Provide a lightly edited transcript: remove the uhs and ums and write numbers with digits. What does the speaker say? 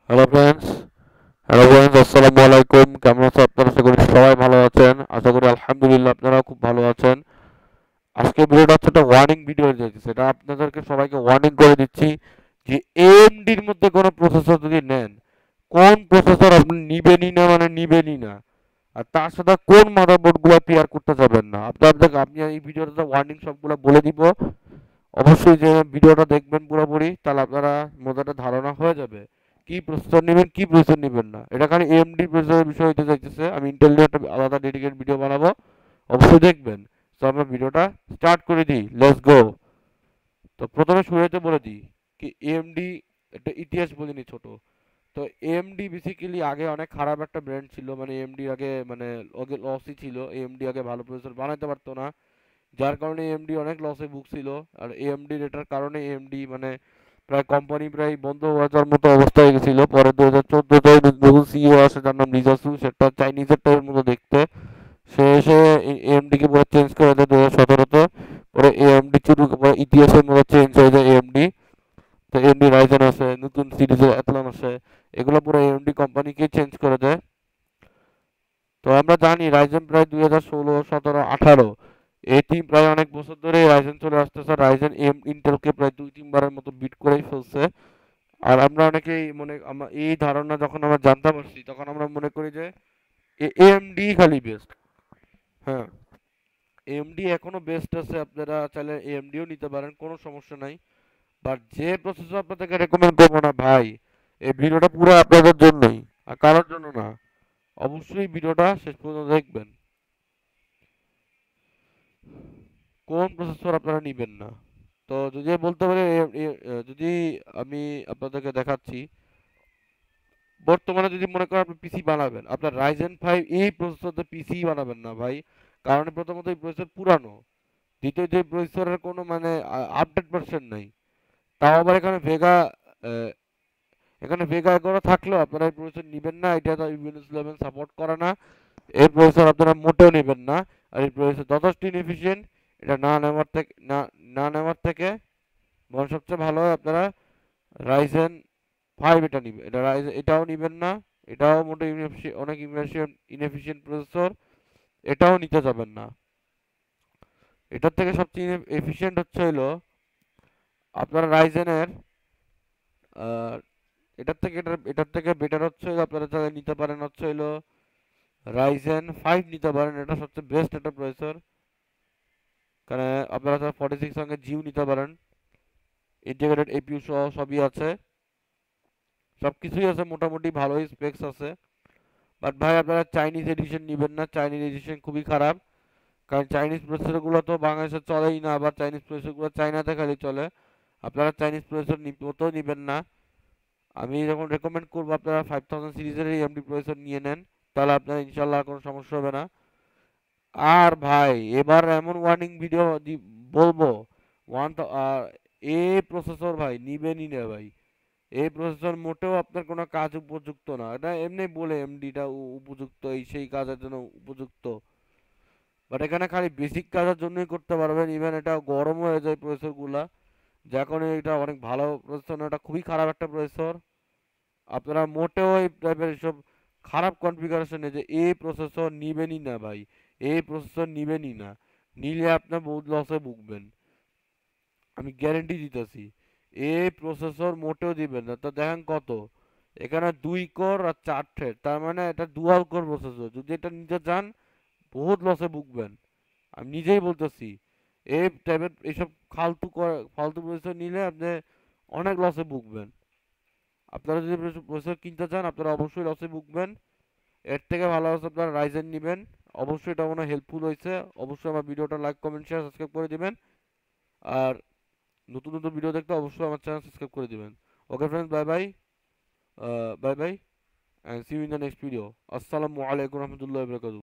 Hello friends, আসসালামু আলাইকুম। কেমন আছেন আপনারা? আশা করি সবাই ভালো আছেন। আশা করি আলহামদুলিল্লাহ আপনারাও খুব ভালো আছেন। আজকে ভিডিওটা হচ্ছে একটা ওয়ার্নিং ভিডিও দিয়েছি, সেটা আপনাদেরকে সবাইকে ওয়ার্নিং করে দিচ্ছি যে এএমডির মধ্যে কোনো প্রসেসর যদি নেন, কোন প্রসেসর আপনি নিবেনই না, মানে নিবেনই না। আর তার সাথে কোন মাদারবোর্ডগুলো পেয়ার করতে যাবেন না। আপনাদেরকে আমি এই ভিডিওটাতে ওয়ার্নিং সবগুলো বলে দিব। অবশ্যই যে ভিডিওটা দেখবেন পুরোপুরি, তাহলে আপনারা মজাটা ধারণা হয়ে যাবে কি প্রসেসর নেবেন, কি প্রসেসর নেবেন না। এটা খালি এএমডি প্রসেসরের বিষয় হতে চাইতেছে, আমি ইন্টেল নিয়ে একটা আলাদা ডেডিকেটেড ভিডিও বানাবো, অবশ্যই দেখবেন। তো আমরা ভিডিওটা স্টার্ট করে দিই, লেটস গো। তো প্রথমে শুরুতে বলে দিই কি এএমডি একটা ইতিহাস বলে নি ছোট। তো এএমডি বেসিক্যালি আগে অনেক খারাপ একটা ব্র্যান্ড ছিল, মানে এএমডি আগে মানে আগে লসই ছিল, এএমডি আগে ভালো প্রসেসর বানাতে পারতো না, যার কারণে এএমডি অনেক লসে ভুগছিল। আর এএমডির এটার কারণে এএমডি মানে প্রায় কোম্পানি প্রায় বন্ধ হয়ে যাওয়ার মতো অবস্থা হয়ে গেছিল। পরে 2014-তে নতুন সিইও আসে, যার নাম লিজাসু, সেটা চাইনিজের টাইপের মতো দেখতে। সে এসে এএমডি কে পুরো চেঞ্জ করে দেয় 2017-তে। পরে এএমডি শুরু পরে ইতিহাসের মতো চেঞ্জ হয়ে যায় এএমডি। তো এএমডি রাইজেন আসে, নতুন সিরিজের অ্যাটলন আসে, এগুলো পুরো এএমডি কোম্পানিকে চেঞ্জ করে দেয়। তো আমরা জানি রাইজেন প্রায় 2016, 17, 18 এই টিম প্রায় অনেক বছর ধরে রাইজেন চলে আসতেছে। রাইজেন ইন্টেলকে প্রায় 2-3 বারের মতো বিট করেই ফেলছে। আর আমরা অনেকেই আমরা এই ধারণা যখন আমরা জানতে পারছি, তখন আমরা মনে করি যে এএমডি খালি বেস্ট। হ্যাঁ, এএমডি এখনো বেস্ট আছে, আপনারা চাইলে এএমডিও নিতে পারেন, কোনো সমস্যা নাই। বাট যে প্রসেসর আপনাদেরকে রেকমেন্ড করবো না ভাই, এই ভিডিওটা পুরো আপনাদের জন্যই, আর কারোর জন্য না। অবশ্যই ভিডিওটা শেষ পর্যন্ত দেখবেন। কোন প্রসেসর আপনারা নিবেন না, তো যদি বলতে পারি যদি আমি আপনাদেরকে দেখাচ্ছি, বর্তমানে যদি মনে করেন আপনি পিসি বানাবেন, আপনার রাইজেন 5 এই প্রসেসর পিসি বানাবেন না ভাই। কারণ প্রথমত এই প্রসেসর পুরানো, দ্বিতীয়ত এই প্রসেসরের কোনো মানে আপডেট ভার্সন নাই। তাও আবার এখানে ভেগা 11 থাকলেও আপনারা এই প্রসেসর নিবেন না, এটা তো উইন্ডোজ 11 সাপোর্ট করে না। এই প্রসেসর আপনারা মোটেও নেবেন না। আর এই প্রসেসর যথেষ্ট ইনএফিশিয়েন্ট, এটা না নেওয়ার থেকে বরং সবচেয়ে ভালো হয় আপনারা রাইজেন 5 এটা নিবে, এটাও নিবেন না। এটাও মোটে অনেক ইনএফিশিয়েন্ট প্রসেসর, এটাও নিতে যাবেন না। এটার থেকে সবচেয়ে এফিশিয়েন্ট হচ্ছে হলো আপনারা রাইজেনের, এটার থেকে বেটার হচ্ছে হলো আপনারা যারা নিতে পারেন হচ্ছে হলো রাইজেন 5 নিতে পারেন। এটা সবচেয়ে বেস্ট একটা প্রসেসর। কারণ আপনারা 46 সঙ্গে জিও নিতে পারেন, ইন্টিগ্রেটেড এপিইউ সহ সবই আছে, সবকিছুই আছে, মোটামুটি ভালোই স্পেক্স আছে। বাট ভাই আপনারা চাইনিজ এডিশন নিবেন না, চাইনিজ এডিশন খুবই খারাপ। কারণ চাইনিজ প্রসেসরগুলো তো বাংলাদেশে চলেই না, আবার চাইনিজ প্রসেসরগুলো চায়নাতে খালি চলে। আপনারা চাইনিজ প্রসেসর মতো নিবেন না। আমি যখন রেকমেন্ড করবো আপনারা 5000 সিরিজের এমডি প্রসেসর নিয়ে নেন, তাহলে আপনার ইনশাল্লাহ কোনো সমস্যা হবে না। আর ভাই এবার এমন ওয়ার্নিং ভিডিও বলবো, ওয়ান এ প্রসেসর ভাই নিবেনই না ভাই। এই প্রসেসর মোটেও আপনার কোনো কাজ উপযুক্ত না, এটা এমনি বলে এমডিটা উপযুক্ত, এই সেই কাজের জন্য উপযুক্ত। বাট এখানে খালি বেসিক কাজের জন্যই করতে পারবেন। ইভেন এটা গরম হয়ে যায় প্রসেসরগুলা, যার কারণে এটা অনেক ভালো প্রসেসর না, এটা খুবই খারাপ একটা প্রসেসর। আপনারা মোটেও এই টাইপের এসব খারাপ কনফিগারেশনে যে এই প্রসেসর নিবেনই না ভাই। এই প্রসেসর নিবেনই না, নিলে আপনার বহুত লসে ভুগবেন, আমি গ্যারেন্টি দিতেছি। এই প্রসেসর মোটেও দিবেন না। তো দেখেন কত, এখানে 2 কোর আর 4 থ্রেড, তার মানে এটা ডুয়াল কোর প্রসেসর। যদি এটা নিতে চান বহুত লসে ভুগবেন, আমি নিজেই বলতেছি। এই টাইপের এইসব ফালতু প্রসেসর নিলে আপনি অনেক লসে ভুগবেন। আপনারা যদি প্রসেসর কিনতে চান আপনারা অবশ্যই লসে ভুগবেন। এর থেকে ভালো হচ্ছে আপনারা রাইজেন নেবেন। অবশ্যই এটা মনে হয় হেল্পফুল হয়েছে। অবশ্যই আমার ভিডিওটা লাইক, কমেন্ট, শেয়ার, সাবস্ক্রাইব করে দিবেন। আর নতুন নতুন ভিডিও দেখতে অবশ্যই আমার চ্যানেল সাবস্ক্রাইব করে দিবেন। Okay friends, bye bye, bye bye, and see you in the next video. Assalamu alaikum warahmatullahi wabarakatuh.